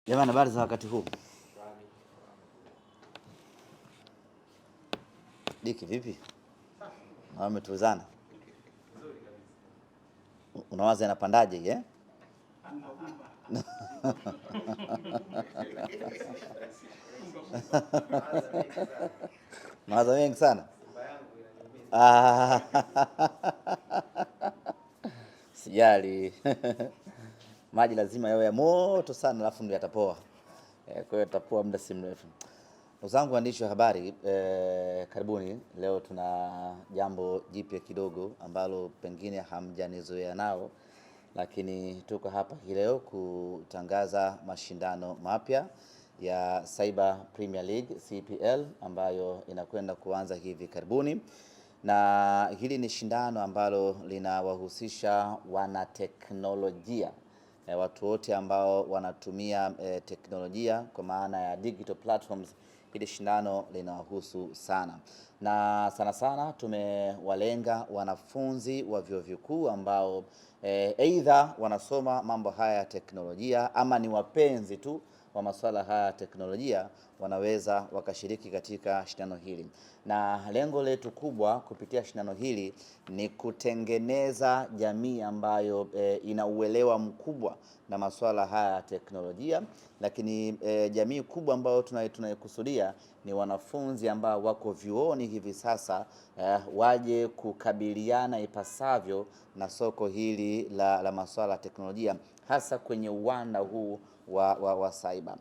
Jamani, habari za wakati huu? Diki vipi? Na umetuzana. Unawaza inapandaje hii eh? Mawazo mengi sana. Sijali. Maji lazima yawe ya moto sana alafu ndio yatapoa. Kwa hiyo yatapoa muda si mrefu. Ndugu zangu waandishi wa habari, karibuni. Leo tuna jambo jipya kidogo ambalo pengine hamjanizoea nao, lakini tuko hapa hii leo kutangaza mashindano mapya ya Cyber Premier League CPL ambayo inakwenda kuanza hivi karibuni, na hili ni shindano ambalo linawahusisha wanateknolojia, watu wote ambao wanatumia teknolojia kwa maana ya digital platforms. Hili shindano linawahusu sana na sana tumewalenga wanafunzi wa vyuo vikuu ambao aidha wanasoma mambo haya ya teknolojia ama ni wapenzi tu wa masuala haya ya teknolojia, wanaweza wakashiriki katika shindano hili. Na lengo letu kubwa kupitia shindano hili ni kutengeneza jamii ambayo ina uelewa mkubwa na masuala haya ya teknolojia, lakini jamii kubwa ambayo tunaikusudia ni wanafunzi ambao wako vyuoni hivi sasa, waje kukabiliana ipasavyo na soko hili la masuala ya teknolojia, hasa kwenye uwanda huu wa cyber.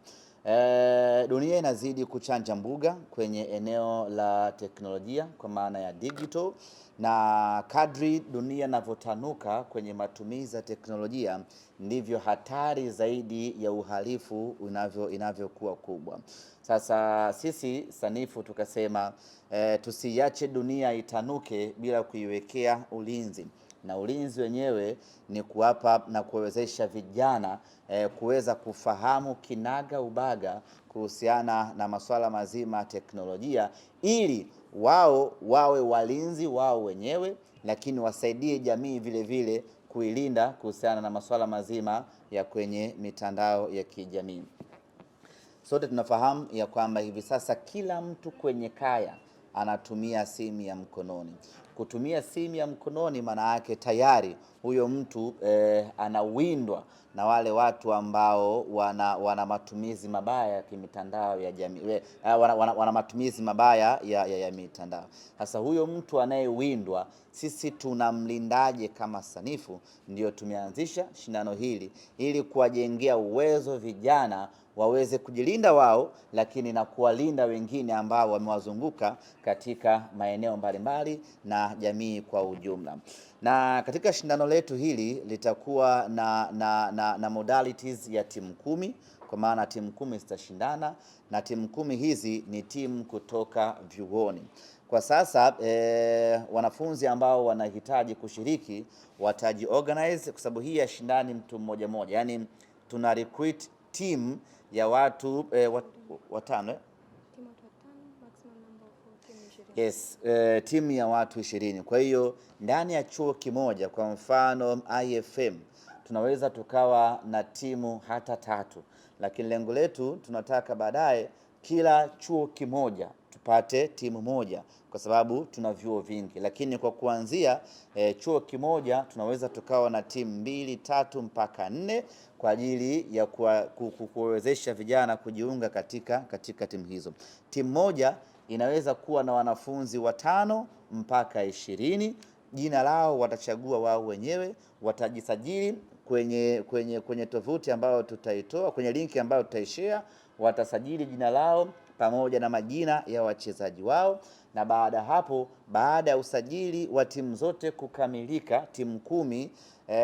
Dunia inazidi kuchanja mbuga kwenye eneo la teknolojia kwa maana ya digital, na kadri dunia inavyotanuka kwenye matumizi ya teknolojia ndivyo hatari zaidi ya uhalifu inavyokuwa kubwa. Sasa sisi sanifu tukasema tusiache dunia itanuke bila kuiwekea ulinzi, na ulinzi wenyewe ni kuwapa na kuwezesha vijana kuweza kufahamu kinaga ubaga kuhusiana na masuala mazima ya teknolojia, ili wao wawe walinzi wao wenyewe, lakini wasaidie jamii vile vile kuilinda kuhusiana na masuala mazima ya kwenye mitandao ya kijamii. Sote tunafahamu ya kwamba hivi sasa kila mtu kwenye kaya anatumia simu ya mkononi. Kutumia simu ya mkononi maana yake tayari huyo mtu anawindwa na wale watu ambao wana matumizi mabaya ya kimitandao ya jamii, wana matumizi mabaya ya mitandao. Sasa huyo mtu anayewindwa, sisi tunamlindaje kama sanifu? Ndio tumeanzisha shindano hili ili kuwajengea uwezo vijana waweze kujilinda wao, lakini na kuwalinda wengine ambao wamewazunguka katika maeneo mbalimbali na jamii kwa ujumla. Na katika shindano letu hili litakuwa na modalities ya timu 10, kwa maana timu 10 zitashindana, na timu 10 hizi ni timu kutoka vyuoni. Kwa sasa wanafunzi ambao wanahitaji kushiriki wataji organize, kwa sababu hii ya shindani mtu mmoja mmoja, yani tuna recruit team ya watu watano. Yes, timu ya watu 20. Kwa hiyo ndani ya chuo kimoja, kwa mfano IFM, tunaweza tukawa na timu hata 3, lakini lengo letu tunataka baadaye kila chuo kimoja tupate timu moja, kwa sababu tuna vyuo vingi. Lakini kwa kuanzia chuo kimoja tunaweza tukawa na timu 2, 3 mpaka 4 kwa ajili ya kuwezesha vijana kujiunga katika timu hizo. Timu moja inaweza kuwa na wanafunzi 5 mpaka 20. Jina lao watachagua wao wenyewe, watajisajili kwenye tovuti ambayo tutaitoa, kwenye linki ambayo tutaishare, watasajili jina lao pamoja na majina ya wachezaji wao, na baada hapo, baada ya usajili wa timu zote kukamilika, timu 10,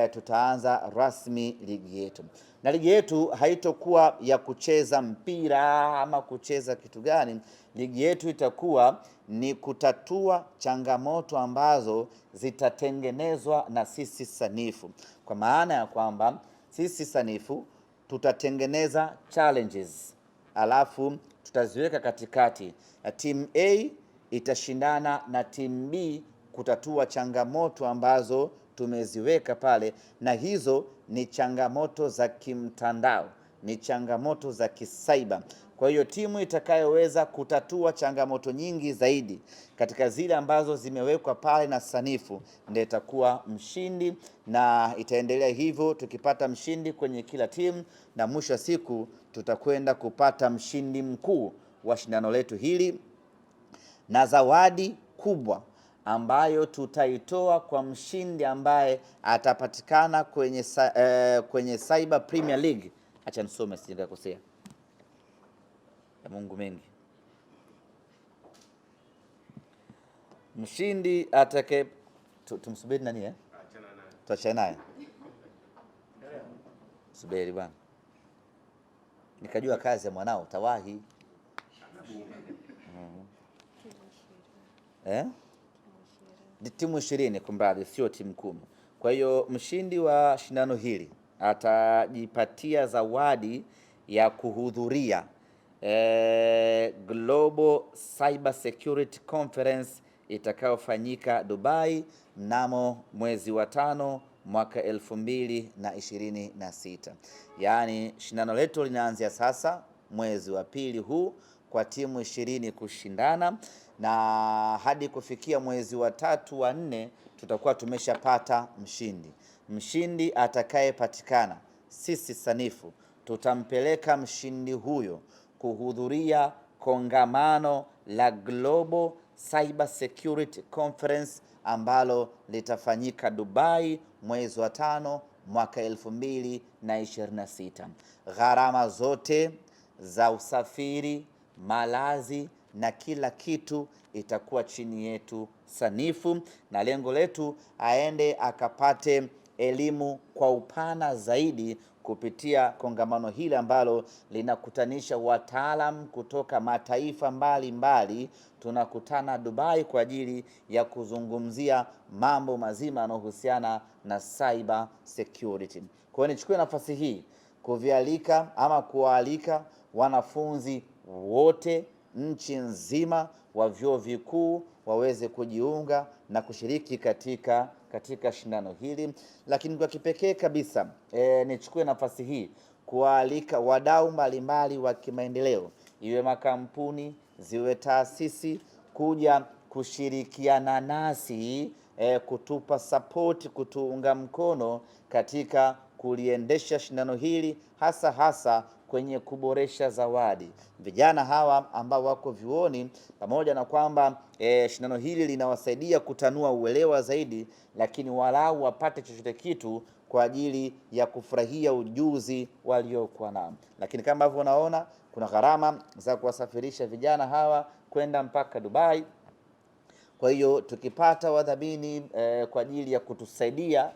tutaanza rasmi ligi yetu. Na ligi yetu haitokuwa ya kucheza mpira ama kucheza kitu gani. Ligi yetu itakuwa ni kutatua changamoto ambazo zitatengenezwa na sisi sanifu, kwa maana ya kwamba sisi sanifu tutatengeneza challenges, alafu tutaziweka katikati. Team A itashindana na team B kutatua changamoto ambazo tumeziweka pale, na hizo ni changamoto za kimtandao. ni changamoto za kisaiba. Kwa hiyo timu itakayoweza kutatua changamoto nyingi zaidi katika zile ambazo zimewekwa pale na sanifu ndio itakuwa mshindi, na itaendelea hivyo tukipata mshindi kwenye kila timu, na mwisho wa siku tutakwenda kupata mshindi mkuu wa shindano letu hili na zawadi kubwa ambayo tutaitoa kwa mshindi ambaye atapatikana kwenye Cyber Premier League. Acha nisome sijakosea. Ya Mungu mengi. Mshindi atake tumsubiri nani tuachane naye. Subiri bwana. Nikajua kazi ya mwanao tawahi. Timu 20 kumradhi, sio timu 10. Kwa hiyo mshindi wa shindano hili atajipatia zawadi ya kuhudhuria Global Cyber Security Conference itakayofanyika Dubai mnamo mwezi wa 5 mwaka 2026. Yaani shindano letu linaanzia sasa mwezi wa pili huu kwa timu 20 kushindana, na hadi kufikia mwezi wa 3 wa 4 tutakuwa tumeshapata mshindi. Mshindi atakayepatikana, sisi sanifu tutampeleka mshindi huyo kuhudhuria kongamano la Global Cyber Security Conference ambalo litafanyika Dubai mwezi wa 5 mwaka 2026. Gharama zote za usafiri, malazi na kila kitu itakuwa chini yetu sanifu, na lengo letu aende akapate elimu kwa upana zaidi kupitia kongamano hili ambalo linakutanisha wataalam kutoka mataifa mbalimbali. Tunakutana Dubai kwa ajili ya kuzungumzia mambo mazima yanayohusiana na cyber security. Kwa hiyo nichukue nafasi hii kuwaalika wanafunzi wote nchi nzima wa vyuo vikuu waweze kujiunga na kushiriki katika shindano hili. Lakini kwa kipekee kabisa nichukue nafasi hii kuwaalika wadau mbalimbali wa kimaendeleo, iwe makampuni, ziwe taasisi, kuja kushirikiana nasi kutupa support, kutuunga mkono katika kuliendesha shindano hili, hasa kwenye kuboresha zawadi. Vijana hawa ambao wako vyuoni, pamoja na kwamba shindano hili linawasaidia kutanua uelewa zaidi, lakini walau wapate chochote kitu kwa ajili ya kufurahia ujuzi waliokuwa nao. Lakini kama ambavyo unaona, kuna gharama za kuwasafirisha vijana hawa kwenda mpaka Dubai. Kwa hiyo tukipata wadhamini kwa ajili ya kutusaidia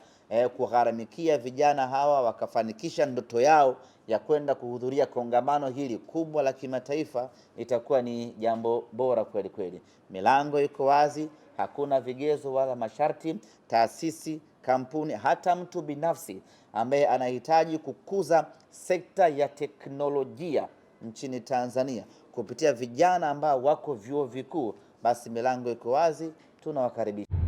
kugharamikia vijana hawa wakafanikisha ndoto yao ya kwenda kuhudhuria kongamano hili kubwa la kimataifa, itakuwa ni jambo bora kweli kweli. Milango iko wazi, hakuna vigezo wala masharti. Taasisi, kampuni, hata mtu binafsi ambaye anahitaji kukuza sekta ya teknolojia nchini Tanzania kupitia vijana ambao wako vyuo vikuu, basi milango iko wazi, tunawakaribisha.